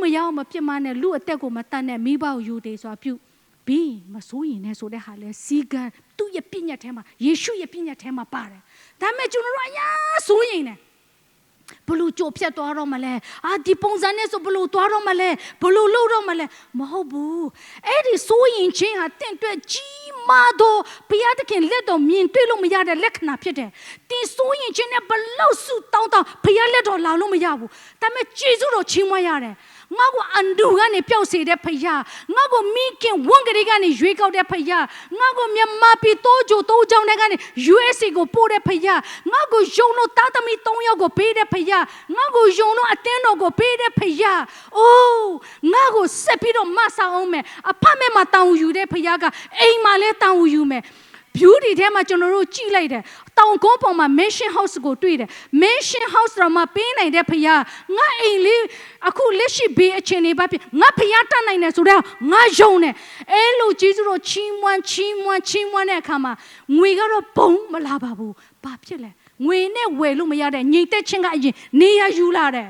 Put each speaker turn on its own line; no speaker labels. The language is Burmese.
မရောက်မပြစ်မနဲ့လူအသက်ကိုမတတ်နဲ့မိဘကိုယူသေးဆိုတာပြုဘင်းမစိုးရင်နဲ့ဆိုတဲ့ဟာလဲစီကံသူ့ရဲ့ပြည့်ညတ်ထဲမှာယေရှုရဲ့ပြည့်ညတ်ထဲမှာပါတယ်ဒါပေမဲ့ကျွန်တော်တို့အရာစိုးရင်နဲ့ဘလို့ကြိုဖြတ်သွားတော့မလဲဒီပုံစံနဲ့ဆိုဘလို့သွားတော့မလဲဘလို့လုပ်တော့မလဲမဟုတ်ဘူးအဲ့ဒီစိုးရင်ချင်းဟာတင့်အတွက်ကြီးမားသောဘုရားသခင်လက်တော်မြင်တွေ့လို့မရတဲ့လက္ခဏာဖြစ်တယ်တင်စိုးရင်ချင်းနဲ့ဘလို့ဆုတောင်းဘုရားလက်တော်လာလို့မရဘူးဒါပေမဲ့ကျေးဇူးတော်ချီးမွမ်းရတယ်ငါ့ကိုအန်ဒူကနေပျောက်စေတဲ့ဖယားငါ့ကိုမိခင်ဝန့်ကလေးကနေရွေးကောက်တဲ့ဖယားငါ့ကိုမြန်မာပြည်တိုးကြိုတိုးကြောင်တဲ့ကနေ USA ကိုပို့တဲ့ဖယားငါ့ကိုယုံလို့သားသမီး3ယောက်ကိုပေးတဲ့ဖယားငါ့ကိုယုံလို့အတင်းတော်ကိုပေးတဲ့ဖယားအိုးငါ့ကိုဆက်ပြီးတော့မဆာအောင်မယ်အဖမဲ့မှာတောင်းယူတဲ့ဖယားကအိမ်မှာလဲတောင်းယူမယ်beauty ထဲမှာကျွန်တော်တို့ကြည့်လိုက်တယ်တောင်ကုန်းပေါ်မှာ mansion house ကိုတွေ့တယ် mansion house တော့မှပေးနိုင်တဲ့ဖယားငါအိမ်လေးအခုလက်ရှိဘေးအခြေအနေပါဖြစ်ငါဖယားတတ်နိုင်တယ်ဆိုတော့ငါယုံတယ်အဲလိုကျေးဇူးတော်ချီးမွမ်းတဲ့အခါမှာငွေကတော့ဘုံမလာပါဘူးဘာဖြစ်လဲငွေနဲ့ဝယ်လို့မရတဲ့ညီတက်ချင်းကအရင်နေရယူလာတယ်